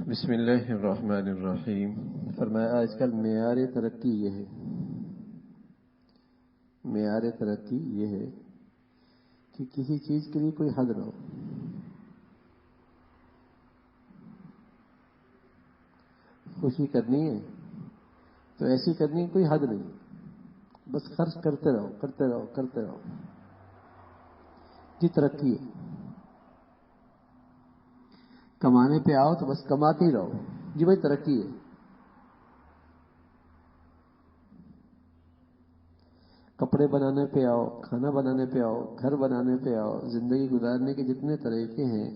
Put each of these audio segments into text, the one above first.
بسم اللہ الرحمن الرحیم۔ فرمایا آج کل معیار ترقی یہ ہے، معیار ترقی یہ ہے کہ کسی چیز کے لیے کوئی حد نہ ہو۔ خوشی کرنی ہے تو ایسی کرنی ہے کوئی حد نہیں، بس خرچ کرتے رہو کرتے رہو کرتے رہو، یہ ترقی ہے۔ کمانے پہ آؤ تو بس کماتے ہی رہو، یہ بھائی ترقی ہے۔ کپڑے بنانے پہ آؤ، کھانا بنانے پہ آؤ، گھر بنانے پہ آؤ، زندگی گزارنے کے جتنے طریقے ہیں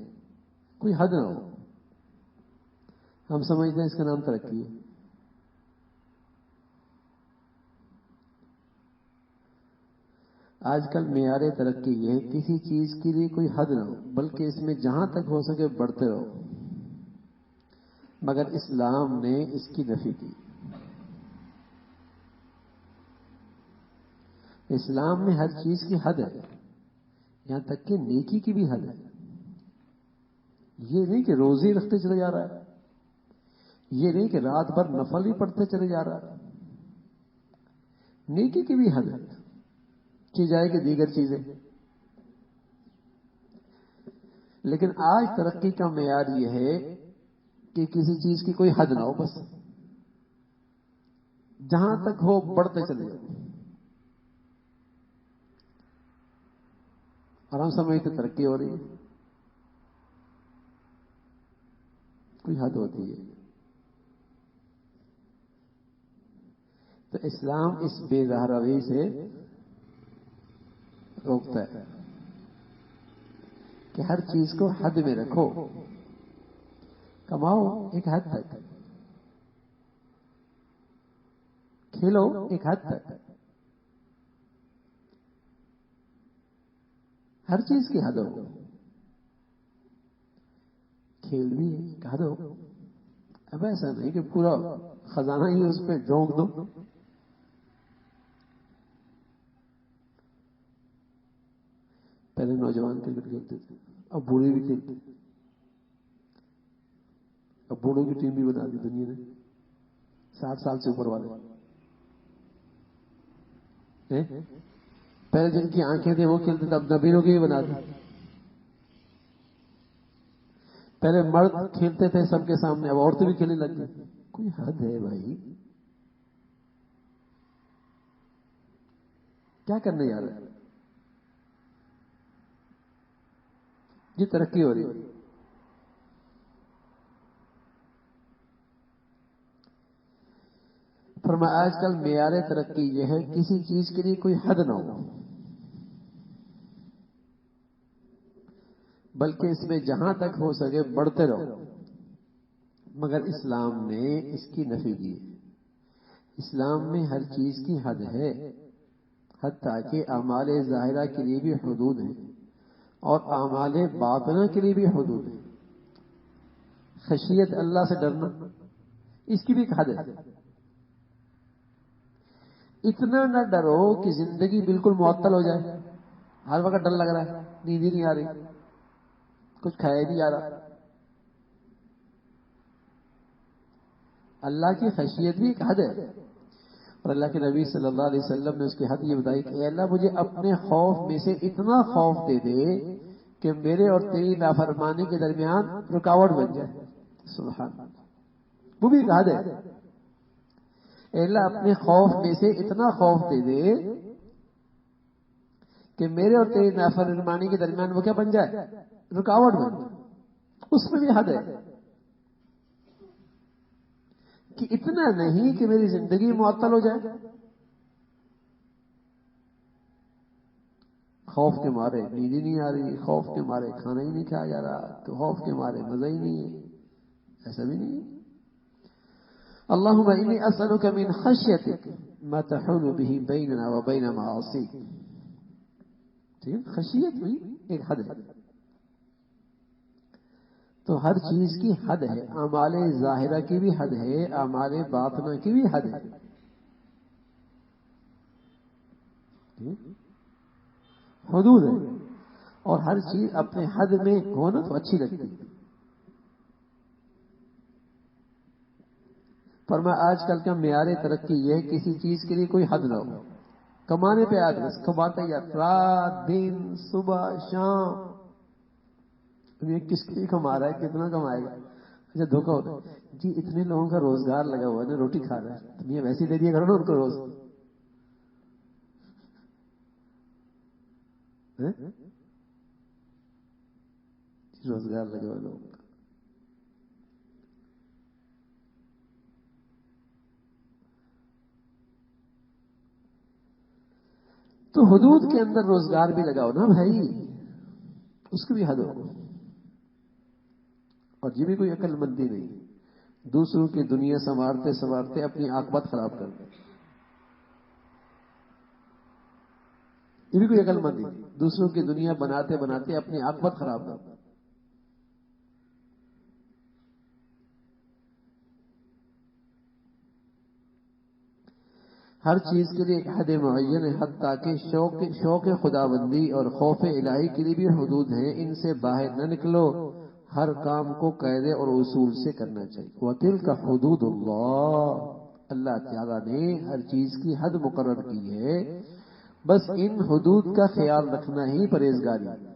کوئی حد نہ ہو، ہم سمجھتے ہیں اس کا نام ترقی ہے۔ آج کل معیار ترقی یہ ہے کسی چیز کے لیے کوئی حد نہ ہو، بلکہ اس میں جہاں تک ہو سکے بڑھتے رہو، مگر اسلام نے اس کی نفی کی۔ اسلام میں ہر چیز کی حد ہے، یہاں تک کہ نیکی کی بھی حد ہے۔ یہ نہیں کہ روزی رکھتے چلے جا رہا ہے، یہ نہیں کہ رات بھر نفل ہی پڑھتے چلے جا رہا ہے، نیکی کی بھی حد ہے، کی جائے کہ دیگر چیزیں۔ لیکن آج ترقی کا معیار یہ ہے کہ کسی چیز کی کوئی حد نہ ہو، بس جہاں تک ہو بڑھتے چلے جاؤ، اور ہم سمجھتے ترقی ہو رہی ہے، کوئی حد ہوتی ہے۔ تو اسلام اس بے راہ روی سے روکتا ہے کہ ہر چیز کو حد میں رکھو، کماؤ ایک حد تک، کھیلو ایک حد تک، ہر چیز کی حد ہو۔ کھیل بھی ایک حد ہو، اب ایسا نہیں کہ پورا خزانہ ہی اس پہ جھونک دو۔ پہلے نوجوان کرکٹ کھیلتے تھے، اب بوڑھے بھی کھیلتے، اب بوڑھوں کی ٹیم بھی بنا دی دنیا نے، 60 سال سے اوپر والے۔ پہلے جن کی آنکھیں تھے وہ کھیلتے تھے، اب نبیوں کی بھی بنا دی۔ پہلے مرد کھیلتے تھے سب کے سامنے، اب عورتیں بھی کھیلنے لگ گئی۔ کوئی حد ہے بھائی، کیا کرنے جا رہے ہیں؟ یہ ترقی ہو رہی ہے۔ فرمایا آج کل معیار ترقی یہ ہے کسی چیز کے لیے کوئی حد نہ ہو، بلکہ اس میں جہاں تک ہو سکے بڑھتے رہو، مگر اسلام نے اس کی نفی کی۔ اسلام میں ہر چیز کی حد ہے، حتیٰ کہ اعمال ظاہرہ کے لیے بھی حدود ہیں اور اعمال باطنہ کے لیے بھی حدود ہیں۔ خشیت اللہ سے ڈرنا، اس کی بھی ایک حد ہے۔ اتنا نہ ڈرو کہ زندگی بالکل معطل ہو جائے، ہر وقت ڈر لگ رہا ہے، نیند ہی نہیں آ رہی، کچھ کھایا نہیں جا رہا۔ اللہ کی خشیت بھی ایک حد ہے، اور اللہ کے نبی صلی اللہ علیہ وسلم نے اس کی حد یہ بتائی کہ اے اللہ مجھے اپنے خوف میں سے اتنا خوف دے دے کہ میرے اور تیری نافرمانی کے درمیان رکاوٹ بن جائے۔ سبحان اللہ، وہ بھی ایک حد ہے۔ اے اللہ اپنے خوف میں سے اتنا خوف دے دے کہ میرے اور تیری نافرمانی کے درمیان وہ کیا بن جائے؟ رکاوٹ بن جائے۔ اس میں بھی حد ہے کہ اتنا نہیں کہ میری زندگی معطل ہو جائے، خوف کے مارے نیند ہی نہیں آ رہی، خوف کے مارے کھانا ہی نہیں کھایا جا رہا، تو خوف کے مارے مزہ ہی نہیں ہے، ایسا بھی نہیں ہے۔ اللہم انی اسألک من خشیتک ما تحول به بیننا وبین معاصیک۔ ٹھیک، خشیت بھی ایک حد ہے، تو ہر چیز کی حد ہے، اعمال ظاہرہ کی بھی حد ہے، اعمال باطنہ کی بھی حد ہے۔ حدود ہے، اور ہر چیز اپنے حد میں ہو نا تو اچھی لگتی ہے۔ فرمایا آج کل کا معیار ترقی یہ ہے کسی چیز کے لیے کوئی حد نہ ہو، کمانے پہ آدمی کماتا ہی رات دن صبح شام، یہ کس کے لیے کما رہا ہے، کتنا کمائے گا؟ اچھا دھوکا ہوتا ہے جی اتنے لوگوں کا روزگار لگا ہوا ہے نا، روٹی کھا رہا ہے، تم یہ ویسے دے دیا کرو نا ان کو روز، روزگار لگا ہوا لوگوں کا۔ تو حدود کے اندر روزگار بھی لگاؤ نا بھائی، اس کی بھی حد ہو، اور یہ بھی کوئی عقل مندی نہیں، دوسروں کی دنیا سنوارتے سنوارتے اپنی عاقبت خراب کر دیں، یہ بھی کوئی عقل مندی نہیں، دوسروں کی دنیا بناتے بناتے اپنی عاقبت خراب کر دیں۔ ہر چیز کے لیے ایک حد معین ہے، حد تاکہ شوق خداوندی اور خوف الہی کے لیے بھی حدود ہیں، ان سے باہر نہ نکلو، ہر کام کو قاعدے اور اصول سے کرنا چاہیے۔ وَتِلْكَ حُدُودُ اللَّهِ، اللہ تعالیٰ نے ہر چیز کی حد مقرر کی ہے، بس ان حدود کا خیال رکھنا ہی پرہیزگاری ہے،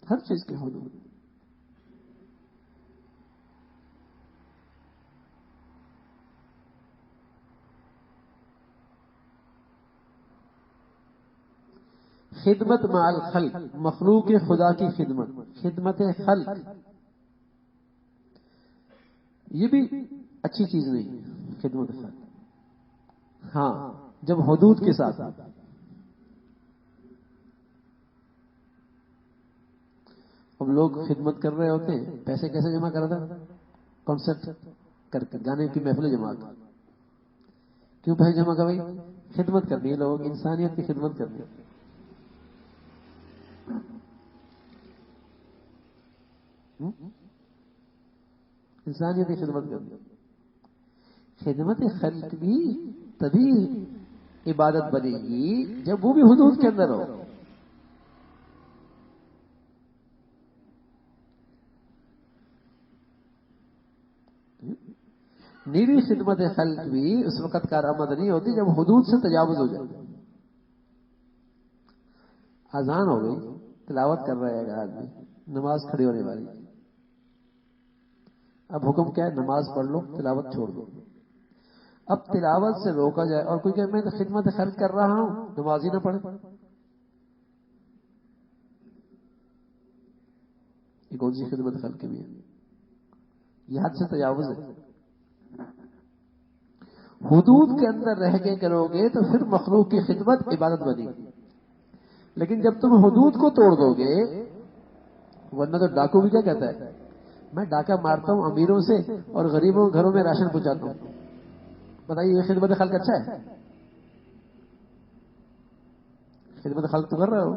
ہر چیز کی حدود۔ خدمت مع الخلق، مخلوق خدا کی خدمت، خدمت خلق، یہ بھی اچھی چیز نہیں ہے، خدمت خلق، ہاں جب حدود کے ساتھ۔ اب لوگ خدمت کر رہے ہوتے ہیں، پیسے کیسے جمع کرا تھا؟ کنسرٹ کر کے، گانے کی محفلیں جمع کر، کیوں پیسے جمع کر بھائی؟ خدمت کرنی ہے، لوگ انسانیت کی خدمت کرنی ہے، انسانیت کی خدمت کرنی ہے۔ خدمت خلق بھی تبھی عبادت بنے گی جب وہ بھی حدود کے اندر ہو۔ نیری خدمت خلق بھی اس وقت کارآمد نہیں ہوتی جب حدود سے تجاوز ہو جائے۔ اذان ہو گئی، تلاوت کر رہا ہے آدمی، نماز کھڑی ہونے والی، اب حکم کیا ہے؟ نماز پڑھ لو، تلاوت چھوڑ دو۔ اب تلاوت سے روکا جائے اور کوئی کہ میں تو خدمت خلق کر رہا ہوں، نماز ہی نہ پڑھے، یہ کون سی خدمت خلق بھی ہے؟ یہ حد سے تجاوز ہے۔ حدود کے اندر رہ کے کرو گے تو پھر مخلوق کی خدمت عبادت بنے گی، لیکن جب تم حدود کو توڑ دو گے، ورنہ تو ڈاکو بھی کیا کہتا ہے؟ میں ڈاکہ مارتا ہوں امیروں سے اور غریبوں کے گھروں میں راشن پہنچاتا ہوں، بتائیے یہ خدمت خلق اچھا ہے؟ خدمت خلق تو کر رہے ہو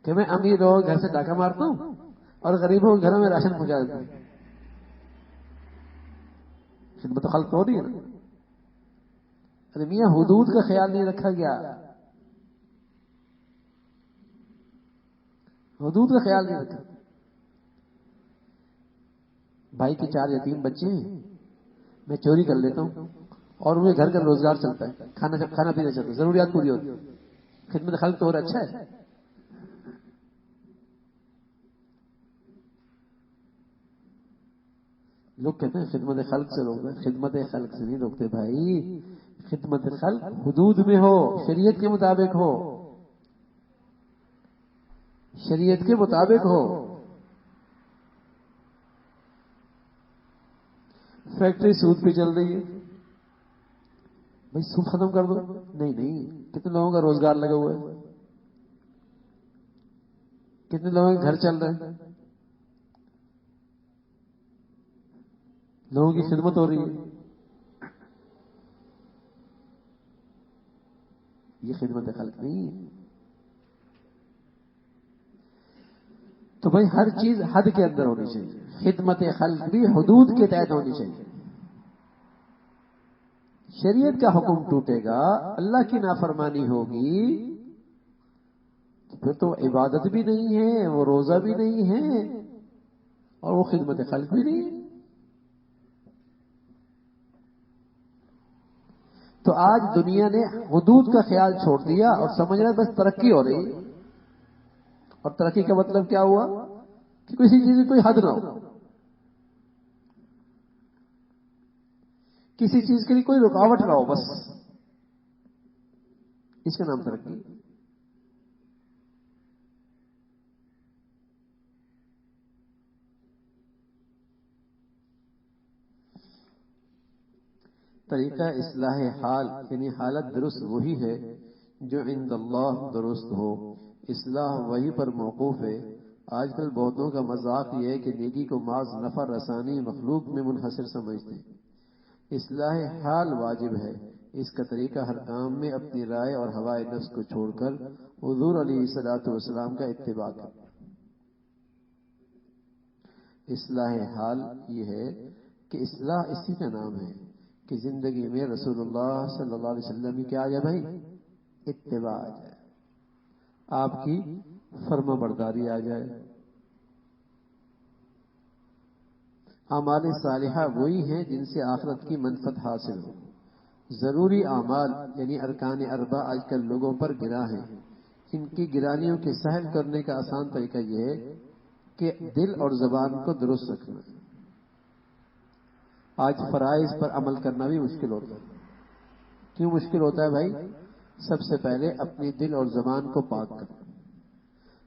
کہ میں امیر ہو گھر سے ڈاکہ مارتا ہوں اور غریبوں کے گھروں میں راشن پہنچا دیتا ہوں، خدمت خلق ہو رہی ہے نا؟ ارے میاں حدود کا خیال نہیں رکھا گیا، حدود کا خیال نہیں رکھا۔ بھائی کے 4 یا 3 بچے ہیں، میں چوری کر لیتا ہوں اور مجھے گھر کا روزگار چلتا ہے، کھانا پینا چلتا ہے، ضروریات پوری ہوتی ہے، خدمت خلق تو ہو رہا اچھا ہے۔ لوگ کہتے ہیں خدمت خلق سے روک رہے، خدمت خلق سے نہیں روکتے بھائی، خدمت خلق حدود میں ہو، شریعت کے مطابق ہو، شریعت کے مطابق ہو۔ فیکٹری سود پہ چل رہی ہے، بھائی سود ختم کر دو، نہیں، کتنے لوگوں کا روزگار لگا ہوا ہے، کتنے لوگوں کے گھر چل رہے ہیں، لوگوں کی خدمت ہو رہی ہے، یہ خدمت خلق نہیں ہے۔ تو بھائی ہر چیز حد کے اندر ہونی چاہیے، خدمت خلق بھی حدود کے تحت ہونی چاہیے۔ شریعت کا حکم ٹوٹے گا، اللہ کی نافرمانی ہوگی، پھر تو عبادت بھی نہیں ہے، وہ روزہ بھی نہیں ہے، اور وہ خدمت خلق بھی نہیں ہے. تو آج دنیا نے حدود کا خیال چھوڑ دیا اور سمجھ رہا بس ترقی ہو رہی ہے. اور ترقی کا مطلب کیا ہوا کہ کسی چیز کی کوئی حد نہ ہو, کسی چیز کے لیے کوئی رکاوٹ نہ ہو, بس اس کا نام ترقی. طریقہ اصلاح حال یعنی حالت درست وہی ہے جو عند اللہ درست ہو. اصلاح وہی پر موقوف ہے. آج کل بہتوں کا مذاق یہ ہے کہ نیکی کو محض نفع رسانی مخلوق میں منحصر سمجھتے ہیں. اصلاح حال واجب ہے. اس کا طریقہ ہر کام میں اپنی رائے اور ہوائے نفس کو چھوڑ کر حضور علیہ الصلوۃ والسلام کا اتباع کرنا. اصلاح حال یہ ہے کہ اصلاح اسی کا نام ہے کہ زندگی میں رسول اللہ صلی اللہ علیہ وسلم کی کیا آ جائے بھائی, اتباع آ جائے, آپ کی فرما برداری آ جائے. اعمال صالحہ وہی ہیں جن سے آخرت کی منفعت حاصل ہو. ضروری اعمال یعنی ارکان اربع آج کل لوگوں پر گراں ہیں. ان کی گرانیوں کے سہل کرنے کا آسان طریقہ یہ ہے کہ دل اور زبان کو درست رکھنا. آج فرائض پر عمل کرنا بھی مشکل ہوتا ہے. کیوں مشکل ہوتا ہے بھائی؟ سب سے پہلے اپنی دل اور زبان کو پاک کرو.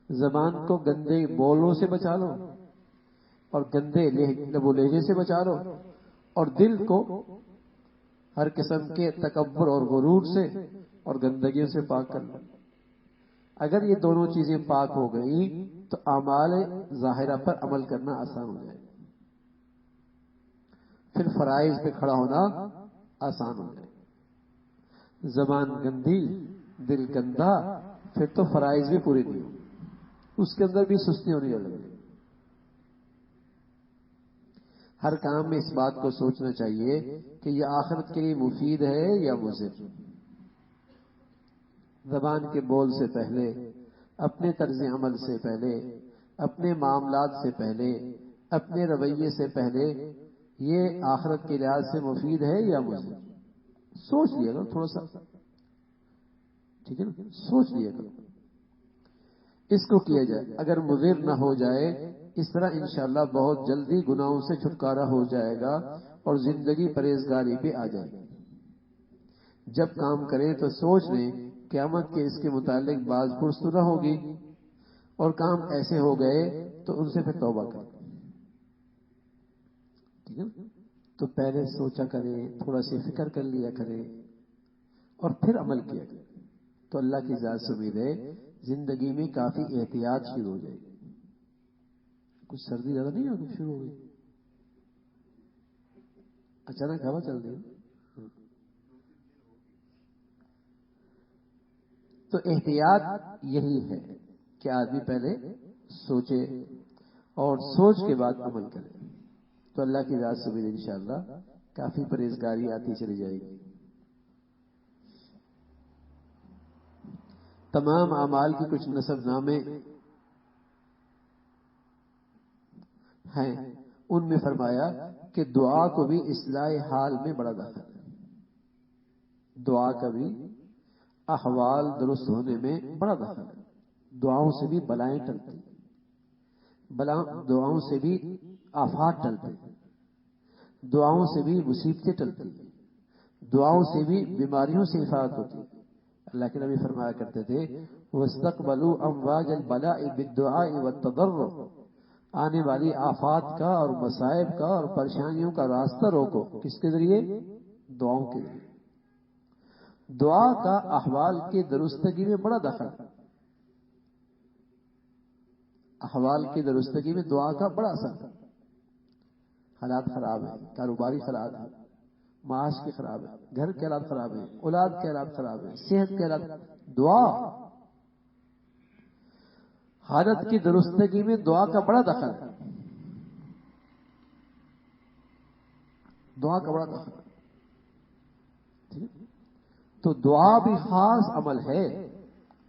زبان کو گندے بولوں سے بچا لو اور گندے لب و لہجے سے بچا لو, اور دل کو ہر قسم کے تکبر اور غرور سے اور گندگیوں سے پاک کر لو. اگر یہ دونوں چیزیں پاک ہو گئی تو اعمال ظاہرہ پر عمل کرنا آسان ہو جائے. پھر فرائض پہ کھڑا ہونا آسان ہو جائے. زبان گندی, دل گندا, پھر تو فرائض بھی پوری نہیں ہو, اس کے اندر بھی سستی ہونی لگے. ہر کام میں اس بات کو سوچنا چاہیے کہ یہ آخرت کے لیے مفید ہے یا مضر. زبان کے بول سے پہلے, اپنے طرز عمل سے پہلے, اپنے معاملات سے پہلے, اپنے رویے سے پہلے یہ آخرت کے لحاظ سے مفید ہے یا مضر. سوچ لیا کرو تھوڑا سا, ٹھیک ہے نا, سوچ لیا کرو اس کو کیا جائے. اگر مضر نہ ہو جائے اس طرح انشاءاللہ بہت جلدی گناہوں سے چھٹکارا ہو جائے گا اور زندگی پرہیزگاری پہ آ جائے گی. جب کام کریں تو سوچ لیں قیامت کے اس کے متعلق بعض پرسہ نہ ہوگی, اور کام ایسے ہو گئے تو ان سے پھر توبہ کریں. ٹھیک ہے, تو پہلے سوچا کریں, تھوڑا سی فکر کر لیا کریں اور پھر عمل کیا کریں. تو اللہ کی ذات سے امید ہے زندگی میں کافی احتیاط شروع ہو جائے گی. کچھ سردی زیادہ نہیں ہوگی, شروع ہو گئی اچانک ہوا چل رہی. تو احتیاط یہی ہے کہ آدمی پہلے سوچے اور سوچ کے بعد عمل کرے. تو اللہ کی ذات سے امید انشاءاللہ کافی پرہیزگاری آتی چلی جائے گی. تمام اعمال کی کچھ نسب نامے ہیں, ان میں فرمایا کہ دعا کو بھی اصلاح حال میں بڑا دخل ہے. دعا کا بھی احوال درست ہونے میں بڑا دخل ہے. دعاؤں سے بھی بلائیں ٹلتی, دعاؤں سے بھی آفات ٹلتے, دعاؤں سے بھی مصیبتیں ٹلتی, دعاؤں سے بھی بیماریوں سے حفاظت ہوتی. اللہ کے نبی فرمایا کرتے تھے وَاسْتَقْبَلُوا أَمْوَاجَ الْبَلَاءِ بِالدُّعَاءِ وَالتَّضَرُّعِ, آنے والی آفات کا اور مصائب کا اور پریشانیوں کا راستہ روکو. کس کے ذریعے؟ دعاؤں کے ذریعے. دعا کا احوال کی درستگی میں بڑا دخل ہے. احوال کی درستگی میں دعا کا بڑا اثر ہے. حالات خراب ہیں, کاروباری خراب ہے, معاش کے خراب ہے, گھر کے حالات خراب ہیں, اولاد کے حالات خراب ہیں, صحت کے حالات, دعا حالت کی درستگی میں دعا کا بڑا دخل ہے. دعا کا بڑا دخل ہے. تو دعا بھی خاص عمل ہے.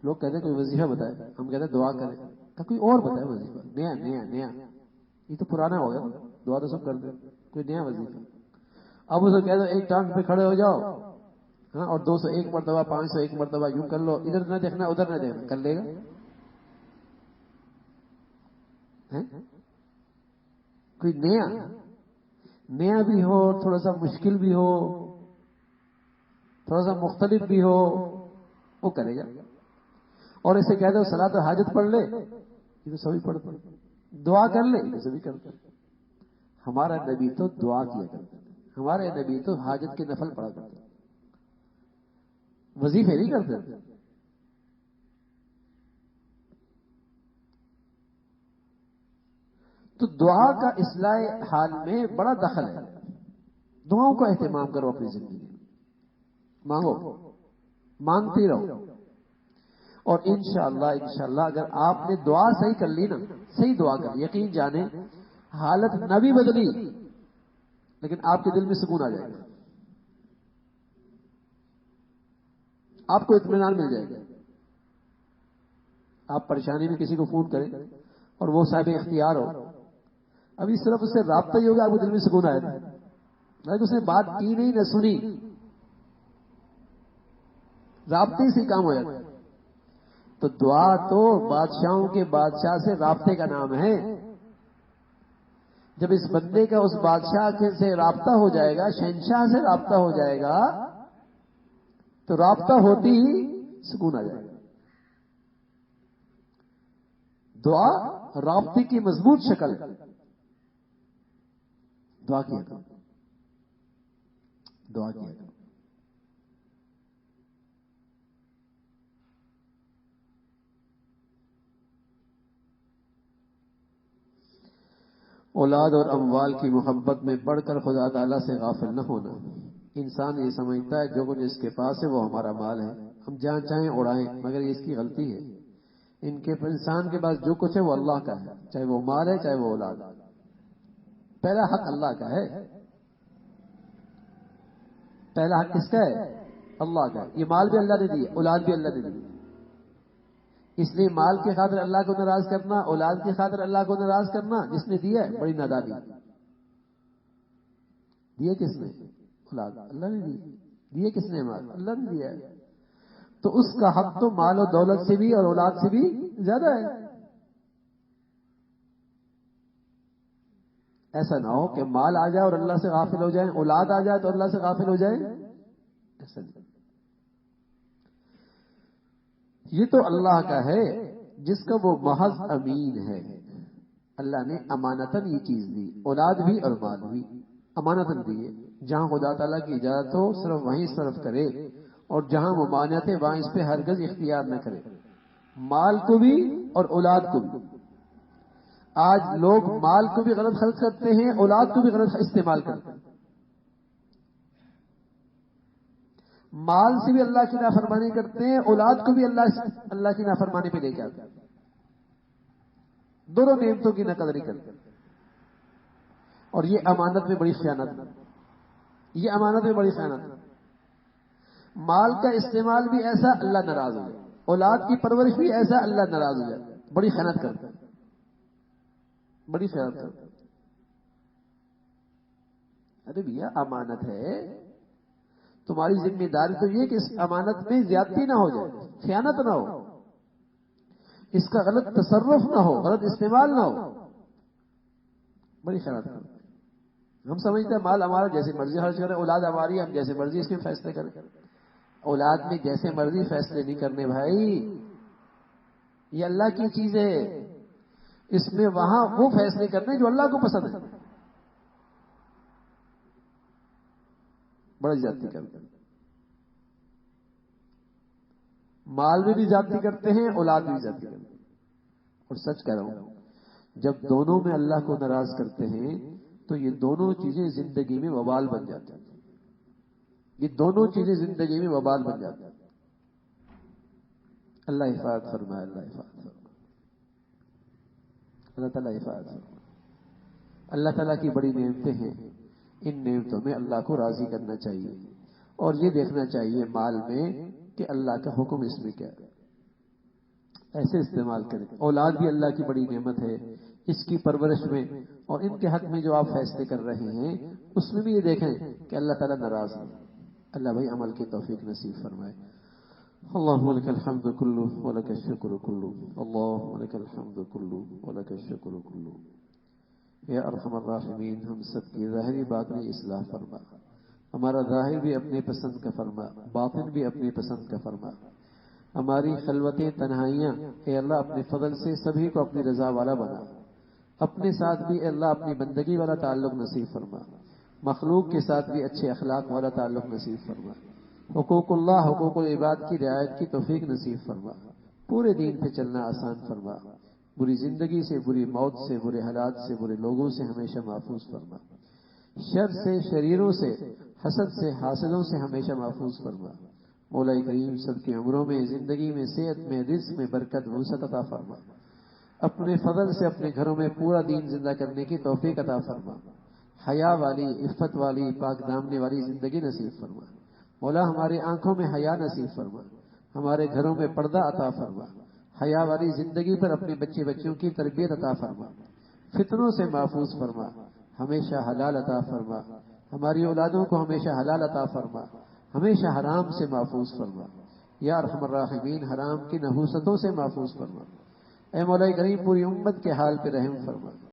لوگ کہتے ہیں کوئی وظیفہ بتائے, ہم کہتے ہیں دعا کریں, کہ کوئی اور بتائے وظیفہ نیا نیا نیا. یہ تو پرانا ہو گیا، دعا تو سب کرتے، کوئی نیا وظیفہ. اب اسے کہہ دو ایک ٹانگ پہ کھڑے ہو جاؤ، ہاں، اور 201 مرتبہ 501 مرتبہ یوں کر لو، ادھر نہ دیکھنا ادھر نہ دیکھنا، کر لے گا؟ کوئی نیا بھی ہو، تھوڑا سا مشکل بھی ہو، تھوڑا سا مختلف بھی ہو، وہ کرے گا. اور اسے کہہ دو صلاۃ حاجت پڑھ لے، یہ تو سبھی پڑھتے، دعا کر لے، یہ سبھی کرتے. ہمارا نبی تو دعا کیا کرتا، ہمارے نبی تو حاجت کے نفل پڑھا کرتے، وظیفے نہیں کرتے. تو دعا کا اصلاح حال میں بڑا دخل ہے. دعاؤں کا اہتمام کرو اپنی زندگی میں، مانگو، مانگتے رہو. اور انشاءاللہ اگر آپ نے دعا صحیح کر لی نا، صحیح دعا کر لی، یقین جانے حالت نہ بھی بدلی لیکن آپ کے دل میں سکون آ جائے گا، آپ کو اطمینان مل جائے گا. آپ پریشانی میں کسی کو فون کریں اور وہ صاحب اختیار ہو، ابھی صرف اس سے رابطہ ہی ہوگا، آپ کو دل میں سکون آیا تھا، لیکن اس نے بات کی نہیں نہ سنی، رابطے سے کام ہو جاتا ہے. تو دعا تو بادشاہوں کے بادشاہ سے رابطے کا نام ہے. جب اس بندے کا اس بادشاہ سے رابطہ ہو جائے گا، شہنشاہ سے رابطہ ہو جائے گا، تو رابطہ ہوتی ہی سکون آ جائے گا. دعا رابطے کی مضبوط شکل ہے. دعا کیا کرو، دعا کیا کرو. اولاد اور اموال کی محبت میں بڑھ کر خدا تعالیٰ سے غافل نہ ہونا. انسان یہ سمجھتا ہے جو کچھ اس کے پاس ہے وہ ہمارا مال ہے، ہم جہاں چاہیں اڑائیں، مگر یہ اس کی غلطی ہے. انسان کے پاس جو کچھ ہے وہ اللہ کا ہے، چاہے وہ مال ہے چاہے وہ اولاد ہے. پہلا حق اللہ کا ہے، پہلا حق کس کا ہے؟ اللہ کا. یہ مال بھی اللہ نے دیا، اولاد بھی اللہ نے دی. اس لیے مال کی خاطر اللہ کو ناراض کرنا، اولاد کی خاطر اللہ کو ناراض کرنا، جس نے دیا ہے بڑی نادانی. دیا کس نے؟ اولاد، اللہ نے دی. دیے کس نے؟ مال، اللہ نے دیا ہے. تو اس کا حق تو مال و دولت سے بھی اور اولاد سے بھی زیادہ ہے. ایسا نہ ہو کہ مال آ جائے اور اللہ سے غافل ہو جائیں، اولاد آ جائے تو اللہ سے غافل ہو جائیں، ایسا نہیں. یہ تو اللہ کا ہے جس کا وہ محض امین ہے. اللہ نے امانتاً یہ چیز دی، اولاد بھی اور مال بھی امانتاً دیے. جہاں خدا تعالیٰ کی اجازت ہو صرف وہیں صرف کرے، اور جہاں ممانعت ہے وہاں اس پہ ہرگز اختیار نہ کرے، مال کو بھی اور اولاد کو بھی. آج لوگ مال کو بھی غلط خرچ کرتے ہیں، اولاد کو بھی غلط استعمال کرتے ہیں. مال سے بھی اللہ کی نافرمانی کرتے ہیں، اولاد کو بھی اللہ کی نافرمانی پہ لے کے آتے ہیں. دونوں نعمتوں کی نقدری کرتے ہیں. اور یہ امانت میں بڑی خیانت ہے، یہ امانت میں بڑی خیانت ہے. مال کا استعمال بھی ایسا اللہ ناراض ہو جائے، اولاد کی پرورش بھی ایسا اللہ ناراض ہو جائے. بڑی خیانت کرتے ہیں، بڑی خیانت کرتے ہیں. ارے بھیا امانت ہے، تمہاری ذمہ داری تو یہ کہ اس امانت میں زیادتی نہ ہو جائے، خیانت نہ ہو، اس کا غلط تصرف نہ ہو، غلط استعمال نہ ہو. بڑی خیانت کرتے ہیں. ہم سمجھتے ہیں مال ہمارا جیسے مرضی خرچ کریں، اولاد ہماری ہم جیسے مرضی اس کے فیصلے کریں. اولاد میں جیسے مرضی فیصلے نہیں کرنے بھائی، یہ اللہ کی چیز ہے. اس میں وہاں وہ فیصلے کرنے جو اللہ کو پسند ہے. بڑا زیادتی کرتے ہیں، مال میں بھی زیادتی کرتے ہیں، اولاد میں بھی زیادتی کرتے ہیں. اور سچ کہہ رہا ہوں، جب دونوں میں اللہ کو ناراض کرتے ہیں تو یہ دونوں چیزیں زندگی میں وبال بن جاتی ہیں. یہ دونوں چیزیں زندگی میں وبال بن جاتی ہیں. اللہ حفاظت فرمائے، اللہ حفاظت فرمائے، اللہ تعالیٰ حفاظت فرمائے. اللہ تعالیٰ کی بڑی نعمتیں ہیں، ان نعمتوں میں اللہ کو راضی کرنا چاہیے، اور یہ دیکھنا چاہیے مال میں کہ اللہ کا حکم اس میں کیا ہے، ایسے استعمال کریں. اولاد بھی اللہ کی بڑی نعمت ہے، اس کی پرورش میں اور ان کے حق میں جو آپ فیصلے کر رہے ہیں اس میں بھی یہ دیکھیں کہ اللہ تعالیٰ ناراض ہے. اللہ بھائی عمل کی توفیق نصیب فرمائے. اللهم لك الحمد كله ولك الشكر كله. اللهم لك الحمد كله ولك الشكر كله. یا ارحم الراحمین، ہم سب کی ظاہری باطنی اصلاح فرما. ہمارا ظاہر بھی اپنے پسند کا فرما، باطن بھی اپنی پسند کا فرما. ہماری خلوتیں تنہائیاں اے اللہ اپنے فضل سے سبھی کو اپنی رضا والا بنا. اپنے ساتھ بھی اے اللہ اپنی بندگی والا تعلق نصیب فرما. مخلوق کے ساتھ بھی اچھے اخلاق والا تعلق نصیب فرما. حقوق اللہ، حقوق العباد کی رعایت کی توفیق نصیب فرما. پورے دین پہ چلنا آسان فرما. بری زندگی سے، بری موت سے، برے حالات سے، برے لوگوں سے ہمیشہ محفوظ فرما. شر سے، شریروں سے، حسد سے، حاسدوں سے ہمیشہ محفوظ فرما. مولا کریم سب کی عمروں میں، زندگی میں، صحت میں، رزق میں برکت وسعت عطا فرما. اپنے فضل سے اپنے گھروں میں پورا دین زندہ کرنے کی توفیق عطا فرما. حیا والی، عفت والی، پاک دامنی والی زندگی نصیب فرما. مولا ہماری آنکھوں میں حیا نصیب فرما. ہمارے گھروں میں پردہ عطا فرما. حیا والی زندگی پر اپنے بچے بچوں کی تربیت عطا فرما. فتنوں سے محفوظ فرما. ہمیشہ حلال عطا فرما. ہماری اولادوں کو ہمیشہ حلال عطا فرما. ہمیشہ حرام سے محفوظ فرما. یا ارحم الراحمین، حرام کی نحوستوں سے محفوظ فرما. اے مولا کریم پوری امت کے حال پہ رحم فرما.